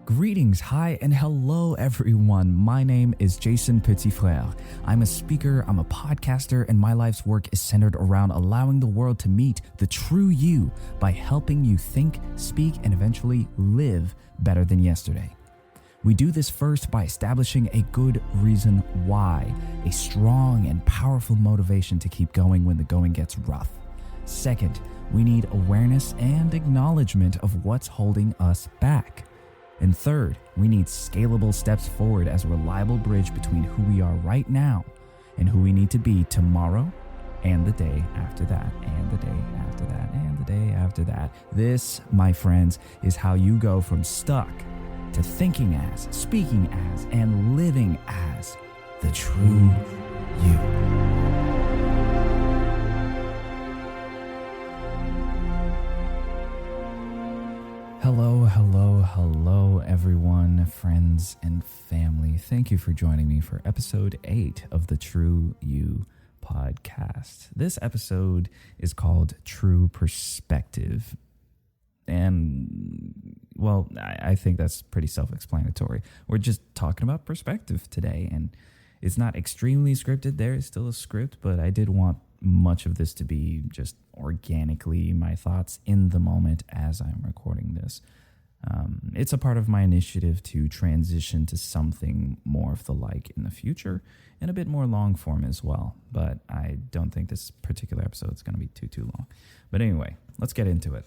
Greetings, hi, and hello everyone. My name is Jason Petitfrère. I'm a speaker, I'm a podcaster, and my life's work is centered around allowing the world to meet the true you by helping you think, speak, and eventually live better than yesterday. We do this first by establishing a good reason why, a strong and powerful motivation to keep going when the going gets rough. Second, we need awareness and acknowledgement of what's holding us back. And third, we need scalable steps forward as a reliable bridge between who we are right now and who we need to be tomorrow and the day after that, and the day after that, and the day after that. This, my friends, is how you go from stuck to thinking as, speaking as, and living as the true you. Hello, everyone, friends and family. Thank you for joining me for episode 8 of the TRU-U podcast. This episode is called True Perspective. And, well, I think that's pretty self-explanatory. We're just talking about perspective today, and it's not extremely scripted. There is still a script, but I did want much of this to be just organically my thoughts in the moment as I'm recording this. It's a part of my initiative to transition to something more of the like in the future and a bit more long form as well. But I don't think this particular episode is going to be too long. But anyway, let's get into it.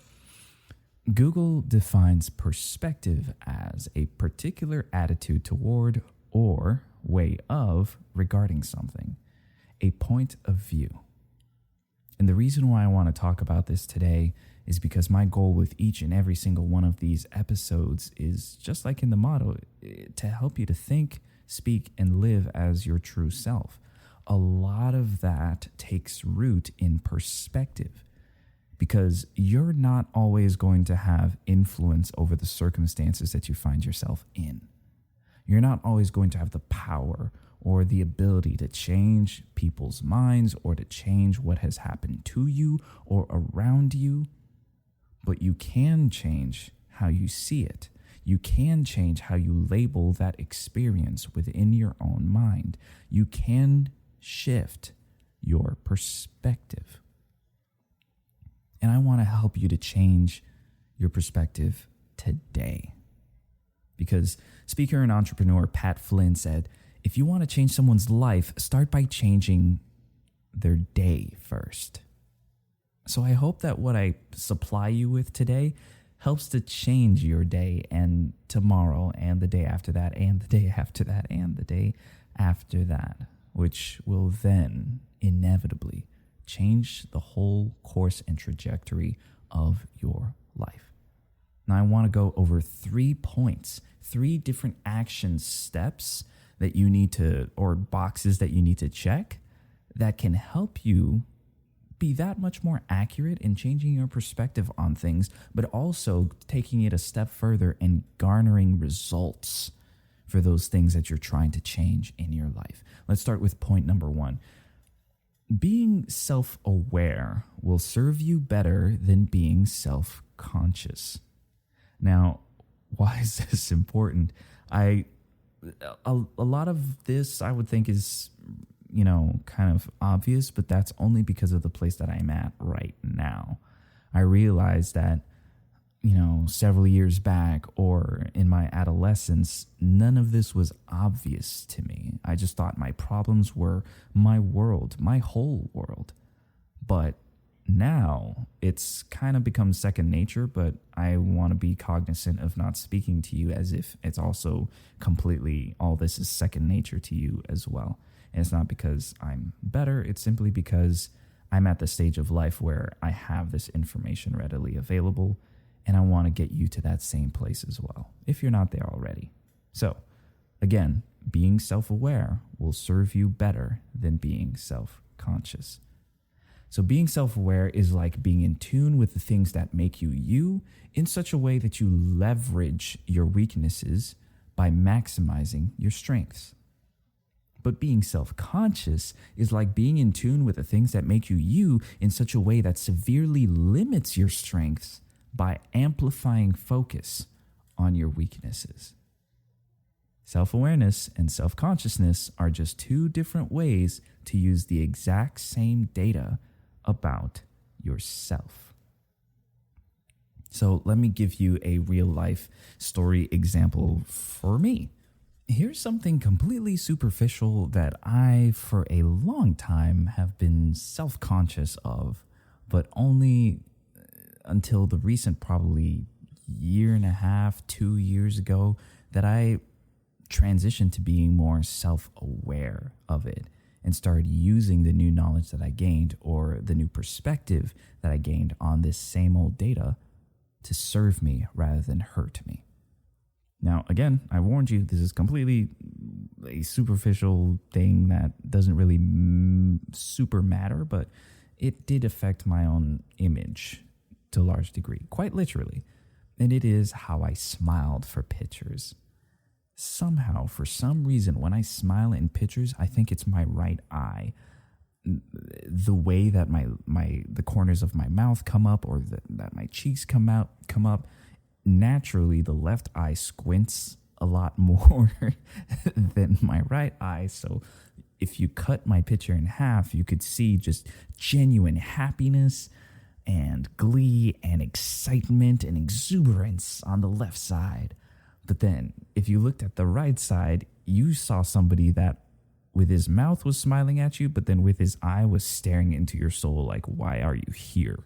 Google defines perspective as a particular attitude toward or way of regarding something, a point of view. And the reason why I want to talk about this today is because my goal with each and every single one of these episodes is, just like in the motto, to help you to think, speak, and live as your true self. A lot of that takes root in perspective, because you're not always going to have influence over the circumstances that you find yourself in. You're not always going to have the power or the ability to change people's minds or to change what has happened to you or around you. But you can change how you see it. You can change how you label that experience within your own mind. You can shift your perspective. And I want to help you to change your perspective today. Because speaker and entrepreneur Pat Flynn said, if you want to change someone's life, start by changing their day first. So I hope that what I supply you with today helps to change your day and tomorrow and the day after that and the day after that and the day after that, which will then inevitably change the whole course and trajectory of your life. Now I want to go over 3 points, 3 different action steps that you need to, or boxes that you need to check that can help you be that much more accurate in changing your perspective on things, but also taking it a step further and garnering results for those things that you're trying to change in your life. Let's start with point number 1. Being self-aware will serve you better than being self-conscious. Now, why is this important? A lot of this I would think is, kind of obvious, but that's only because of the place that I'm at right now. I realized that, several years back or in my adolescence, none of this was obvious to me. I just thought my problems were my world, my whole world. But now it's kind of become second nature, but I want to be cognizant of not speaking to you as if it's also completely all this is second nature to you as well. And it's not because I'm better, it's simply because I'm at the stage of life where I have this information readily available, and I want to get you to that same place as well, if you're not there already. So, again, being self-aware will serve you better than being self-conscious. So being self-aware is like being in tune with the things that make you you in such a way that you leverage your weaknesses by maximizing your strengths. But being self-conscious is like being in tune with the things that make you you in such a way that severely limits your strengths by amplifying focus on your weaknesses. Self-awareness and self-consciousness are just two different ways to use the exact same data about yourself. So let me give you a real life story example for me. Here's something completely superficial that I, for a long time, have been self-conscious of, but only until the recent probably year and a half, 2 years ago, that I transitioned to being more self-aware of it and started using the new knowledge that I gained or the new perspective that I gained on this same old data to serve me rather than hurt me. Now, again, I warned you, this is completely a superficial thing that doesn't really super matter, but it did affect my own image to a large degree, quite literally. And it is how I smiled for pictures. Somehow, for some reason, when I smile in pictures, I think it's my right eye. The way that the corners of my mouth come up, or that my cheeks come up, naturally the left eye squints a lot more than my right eye. So if you cut my picture in half, you could see just genuine happiness and glee and excitement and exuberance on the left side. But then if you looked at the right side, you saw somebody that with his mouth was smiling at you, but then with his eye was staring into your soul like, why are you here?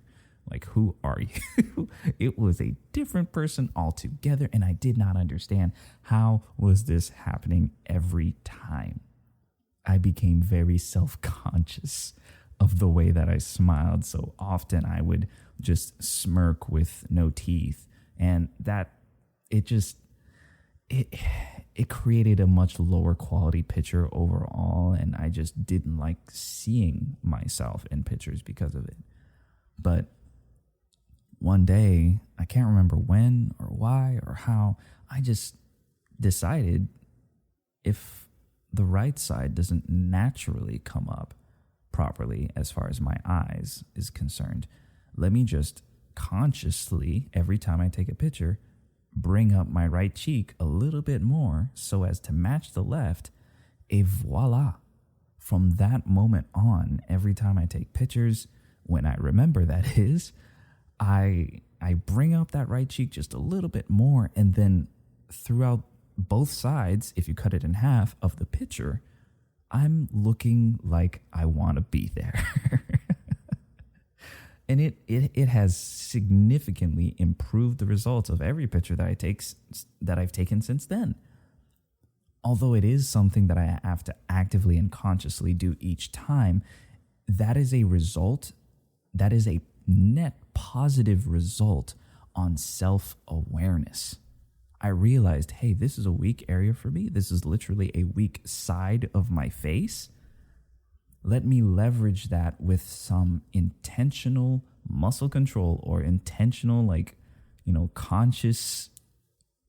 Like, who are you? It was a different person altogether, and I did not understand how was this happening every time. I became very self-conscious of the way that I smiled. So often I would just smirk with no teeth, and that it created a much lower quality picture overall, and I just didn't like seeing myself in pictures because of it. But one day, I can't remember when or why or how, I just decided if the right side doesn't naturally come up properly as far as my eyes is concerned, let me just consciously, every time I take a picture, bring up my right cheek a little bit more so as to match the left, et voila. From that moment on, every time I take pictures, when I remember that is, I bring up that right cheek just a little bit more, and then throughout both sides, if you cut it in half of the picture, I'm looking like I want to be there. And it has significantly improved the results of every picture that I've taken since then. Although it is something that I have to actively and consciously do each time, that is a result, that is a net positive result on self-awareness. I realized, hey, this is a weak area for me. This is literally a weak side of my face. Let me leverage that with some intentional muscle control or intentional, conscious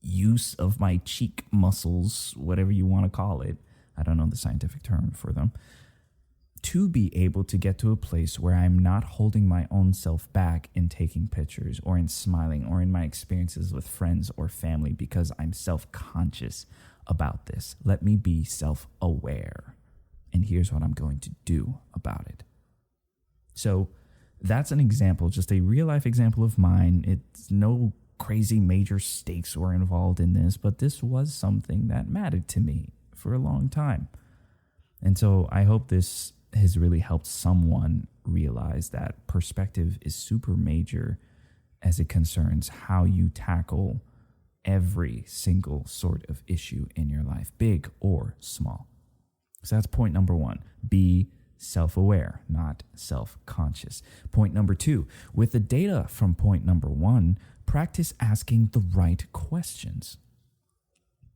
use of my cheek muscles, whatever you want to call it. I don't know the scientific term for them. To be able to get to a place where I'm not holding my own self back in taking pictures or in smiling or in my experiences with friends or family because I'm self-conscious about this. Let me be self-aware. And here's what I'm going to do about it. So that's an example, just a real life example of mine. It's no crazy major stakes were involved in this, but this was something that mattered to me for a long time. And so I hope this has really helped someone realize that perspective is super major as it concerns how you tackle every single sort of issue in your life, big or small. So that's point number one. Be self-aware, not self-conscious. Point number two, with the data from point number one, practice asking the right questions.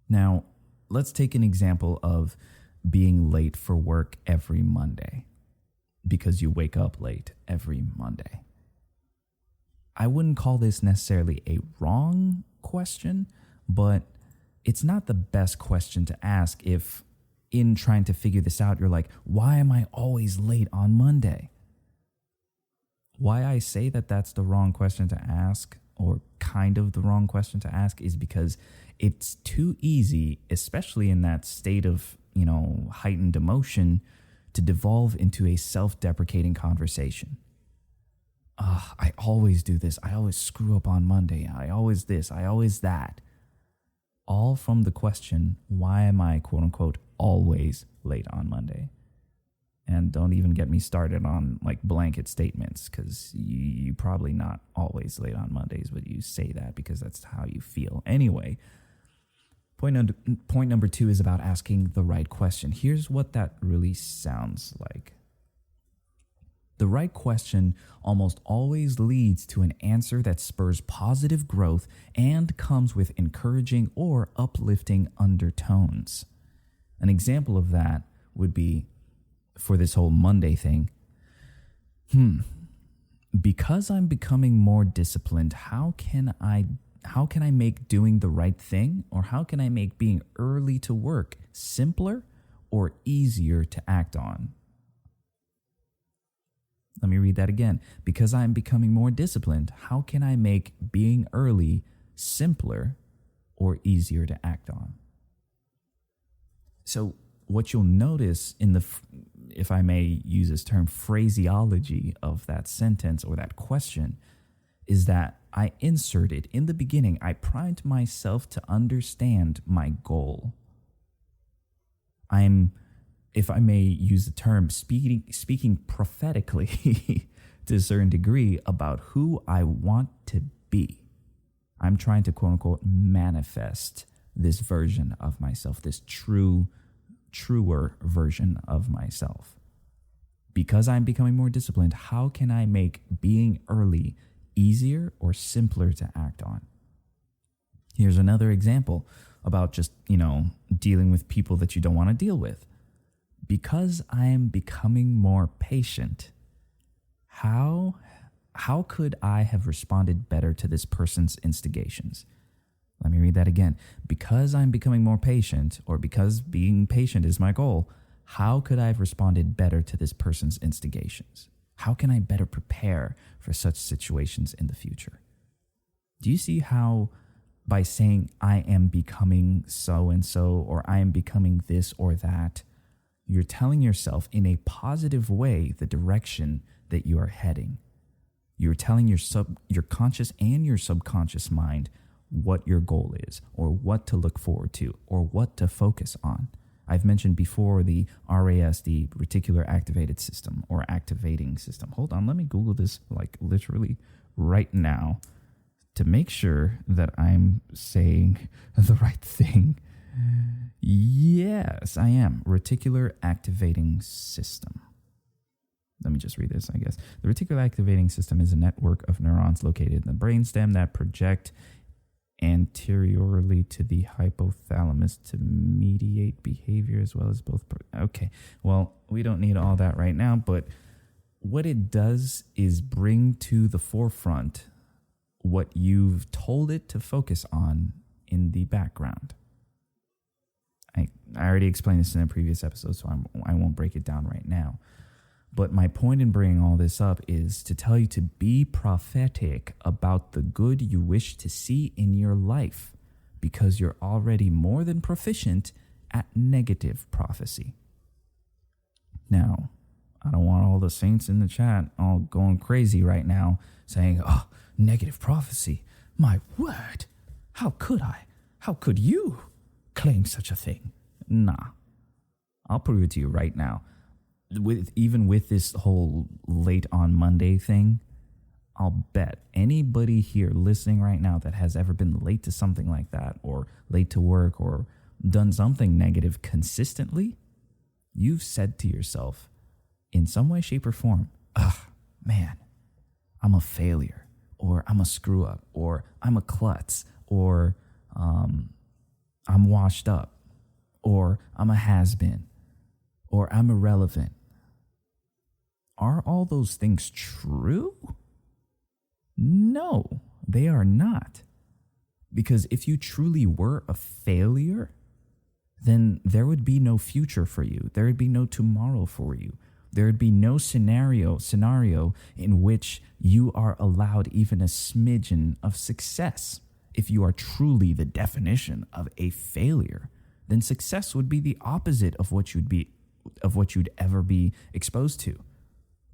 Now, let's take an example of being late for work every Monday because you wake up late every Monday. I wouldn't call this necessarily a wrong question, but it's not the best question to ask if in trying to figure this out, you're like, why am I always late on Monday? Why I say that that's the wrong question to ask or kind of the wrong question to ask is because it's too easy, especially in that state of, heightened emotion, to devolve into a self-deprecating conversation. I always do this. I always screw up on Monday. I always this. I always that. All from the question, why am I, quote unquote, always late on Monday? And don't even get me started on like blanket statements, because you probably not always late on Mondays, but you say that because that's how you feel. Anyway, point number 2 is about asking the right question. Here's what that really sounds like. The right question almost always leads to an answer that spurs positive growth and comes with encouraging or uplifting undertones. An example of that would be, for this whole Monday thing, because I'm becoming more disciplined, how can I make doing the right thing, or how can I make being early to work simpler or easier to act on? Let me read that again. Because I'm becoming more disciplined, how can I make being early simpler or easier to act on? So what you'll notice in the, if I may use this term, phraseology of that sentence or that question, is that I inserted in the beginning, I primed myself to understand my goal. I'm, if I may use the term, speaking prophetically to a certain degree about who I want to be. I'm trying to, quote unquote, manifest this version of myself, this truer version of myself. Because I'm becoming more disciplined, how can I make being early easier or simpler to act on? Here's another example about just, dealing with people that you don't want to deal with. Because I am becoming more patient, how could I have responded better to this person's instigations? Let me read that again. Because I'm becoming more patient, or because being patient is my goal, how could I have responded better to this person's instigations? How can I better prepare for such situations in the future? Do you see how by saying I am becoming so-and-so, or I am becoming this or that, you're telling yourself in a positive way the direction that you are heading? You're telling your conscious and your subconscious mind what your goal is, or what to look forward to, or what to focus on. I've mentioned before the RAS, the reticular activated system, or activating system. Hold on, let me Google this like literally right now to make sure that I'm saying the right thing. Yes, I am. Reticular activating system. Let me just read this, I guess. The reticular activating system is a network of neurons located in the brainstem that project anteriorly to the hypothalamus to mediate behavior as well as both. Okay, well, we don't need all that right now, but what it does is bring to the forefront what you've told it to focus on in the background. I already explained this in a previous episode, so I won't break it down right now. But my point in bringing all this up is to tell you to be prophetic about the good you wish to see in your life, because you're already more than proficient at negative prophecy. Now, I don't want all the saints in the chat all going crazy right now saying, oh, negative prophecy. My word. How could I? How could you claim such a thing? Nah. I'll prove it to you right now. Even with this whole late on Monday thing, I'll bet anybody here listening right now that has ever been late to something like that, or late to work, or done something negative consistently, you've said to yourself in some way, shape, or form, man, I'm a failure, or I'm a screw up, or I'm a klutz, or I'm washed up, or I'm a has-been, or I'm irrelevant. Are all those things true? No, they are not. Because if you truly were a failure, then there would be no future for you. There would be no tomorrow for you. There would be no scenario in which you are allowed even a smidgen of success. If you are truly the definition of a failure, then success would be the opposite of what you'd ever be exposed to.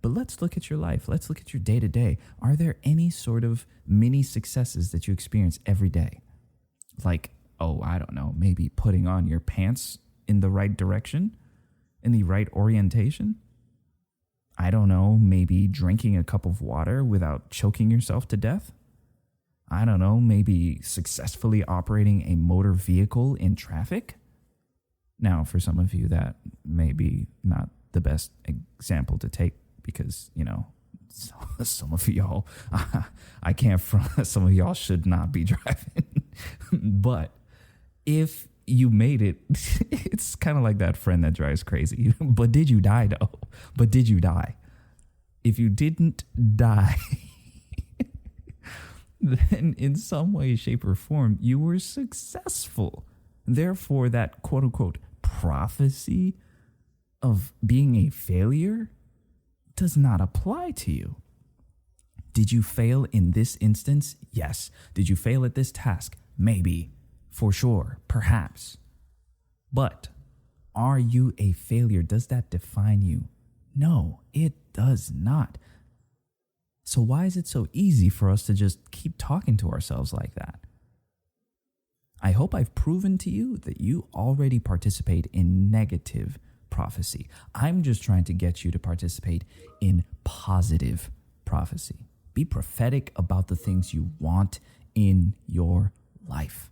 But let's look at your life. Let's look at your day to day. Are there any sort of mini successes that you experience every day? Like, oh, I don't know, maybe putting on your pants in the right direction, in the right orientation? I don't know, maybe drinking a cup of water without choking yourself to death? I don't know, maybe successfully operating a motor vehicle in traffic? Now, for some of you, that may be not the best example to take because, some of y'all, I can't front, some of y'all should not be driving. But if you made it, it's kind of like that friend that drives crazy. But did you die, though? But did you die? If you didn't die, then in some way, shape, or form, you were successful. Therefore, that quote-unquote prophecy of being a failure does not apply to you. Did you fail in this instance? Yes. Did you fail at this task? Maybe. For sure. Perhaps. But are you a failure? Does that define you? No, it does not. So why is it so easy for us to just keep talking to ourselves like that? I hope I've proven to you that you already participate in negative prophecy. I'm just trying to get you to participate in positive prophecy. Be prophetic about the things you want in your life.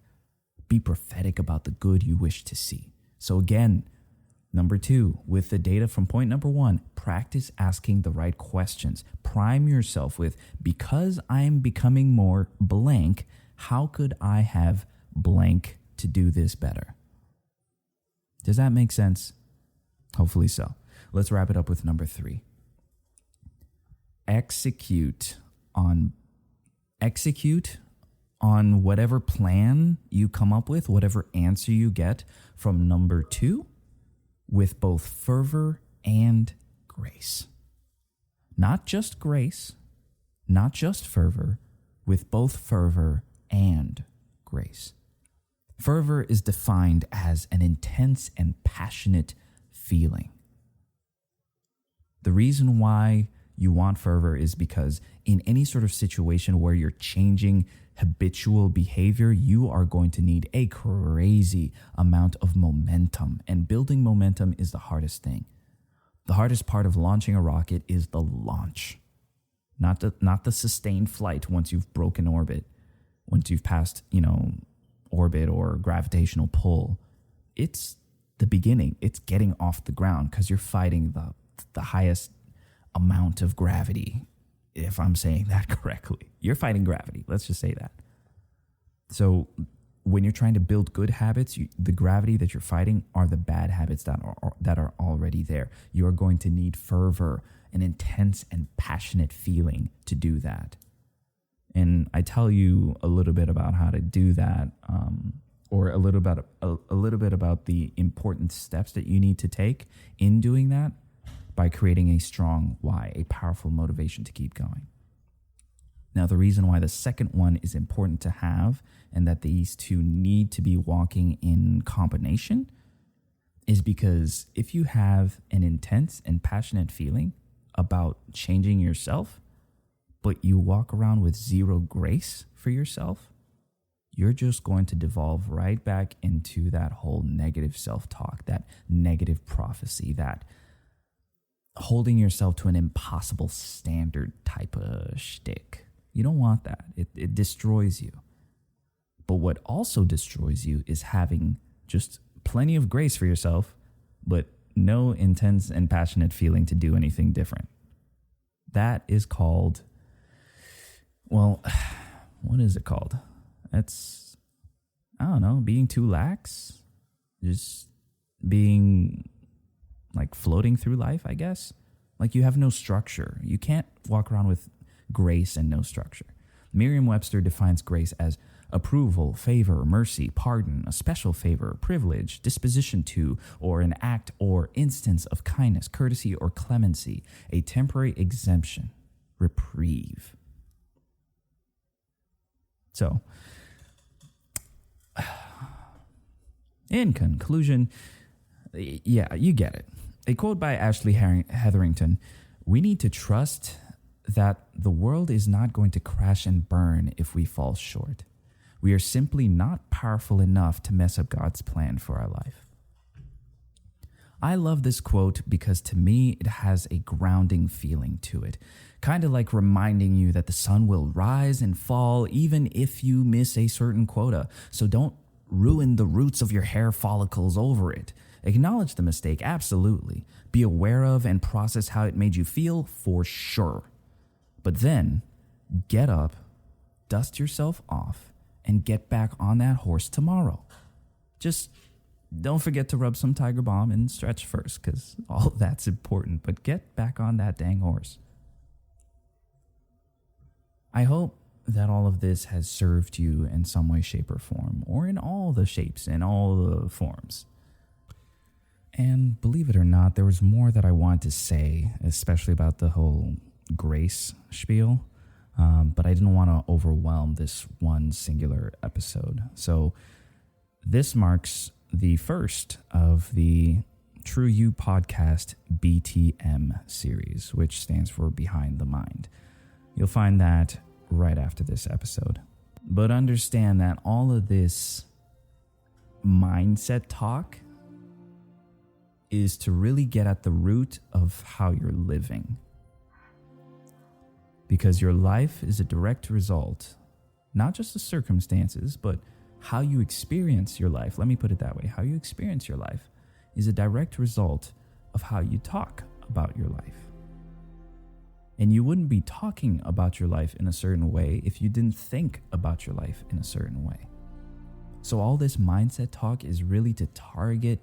Be prophetic about the good you wish to see. So again, number 2, with the data from point number 1, practice asking the right questions. Prime yourself with, because I'm becoming more blank, how could I have blank to do this better? Does that make sense? Hopefully so. Let's wrap it up with number 3. Execute on whatever plan you come up with, whatever answer you get from number 2, with both fervor and grace. Not just grace, not just fervor, with both fervor and grace. Fervor is defined as an intense and passionate feeling. The reason why you want fervor is because in any sort of situation where you're changing habitual behavior, you are going to need a crazy amount of momentum. And building momentum is the hardest thing. The hardest part of launching a rocket is the launch, not the sustained flight once you've broken orbit, once you've passed, orbit or gravitational pull. It's the beginning. It's getting off the ground because you're fighting the highest amount of gravity, if I'm saying that correctly. You're fighting gravity. Let's just say that. So when you're trying to build good habits, the gravity that you're fighting are the bad habits that are already there. You are going to need fervor, an intense and passionate feeling to do that. And I tell you a little bit about how to do that, or a little bit about the important steps that you need to take in doing that, by creating a strong why, a powerful motivation to keep going. Now, the reason why the second one is important to have and that these two need to be walking in combination is because if you have an intense and passionate feeling about changing yourself, but you walk around with zero grace for yourself, you're just going to devolve right back into that whole negative self-talk, that negative prophecy, that holding yourself to an impossible standard type of shtick. You don't want that. It destroys you. But what also destroys you is having just plenty of grace for yourself, but no intense and passionate feeling to do anything different. That is called, what is it called? It's, I don't know, being too lax. Just being like floating through life, I guess. Like you have no structure. You can't walk around with grace and no structure. Merriam-Webster defines grace as approval, favor, mercy, pardon, a special favor, privilege, disposition to, or an act or instance of kindness, courtesy, or clemency, a temporary exemption, reprieve. So, in conclusion, yeah, you get it. A quote by Ashley Hetherington, "We need to trust that the world is not going to crash and burn if we fall short. We are simply not powerful enough to mess up God's plan for our life." I love this quote because to me, it has a grounding feeling to it. Kind of like reminding you that the sun will rise and fall even if you miss a certain quota. So don't ruin the roots of your hair follicles over it. Acknowledge the mistake, absolutely. Be aware of and process how it made you feel, for sure. But then, get up, dust yourself off, and get back on that horse tomorrow. Just don't forget to rub some Tiger Balm and stretch first, because all that's important, but get back on that dang horse. I hope that all of this has served you in some way, shape, or form, or in all the shapes and all the forms. And believe it or not, there was more that I wanted to say, especially about the whole grace spiel, but I didn't want to overwhelm this one singular episode. So this marks the first of the TRU-U podcast BTM series, which stands for Behind the Mind. You'll find that right after this episode. But understand that all of this mindset talk is to really get at the root of how you're living. Because your life is a direct result, not just the circumstances, but how you experience your life. Let me put it that way. How you experience your life is a direct result of how you talk about your life. And you wouldn't be talking about your life in a certain way if you didn't think about your life in a certain way. So all this mindset talk is really to target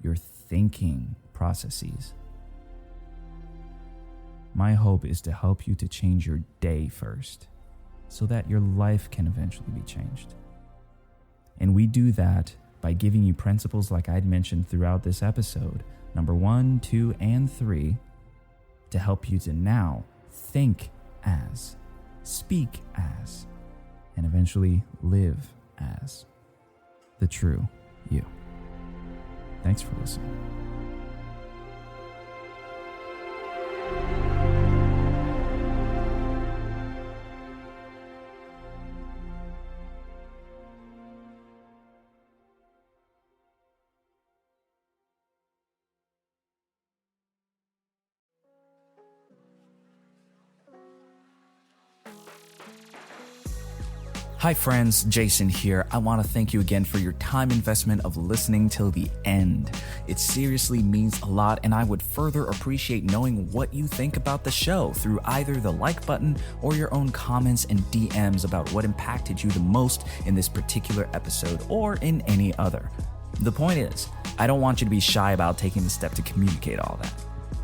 your thinking processes. My hope is to help you to change your day first, so that your life can eventually be changed. And we do that by giving you principles like I'd mentioned throughout this episode, number 1, 2, and 3, to help you to now think as, speak as, and eventually live as the true you. Thanks for listening. Hi friends, Jason here. I want to thank you again for your time investment of listening till the end. It seriously means a lot, and I would further appreciate knowing what you think about the show through either the like button or your own comments and DMs about what impacted you the most in this particular episode or in any other. The point is, I don't want you to be shy about taking the step to communicate all that.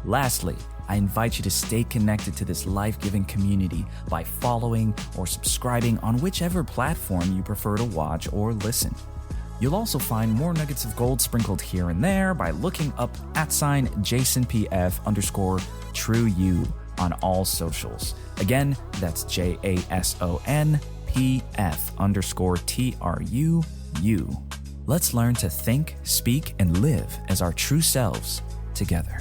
Lastly, I invite you to stay connected to this life-giving community by following or subscribing on whichever platform you prefer to watch or listen. You'll also find more nuggets of gold sprinkled here and there by looking up @JasonPF_TRU-U on all socials. Again, that's JASONPF_TRU-U. Let's learn to think, speak, and live as our true selves together.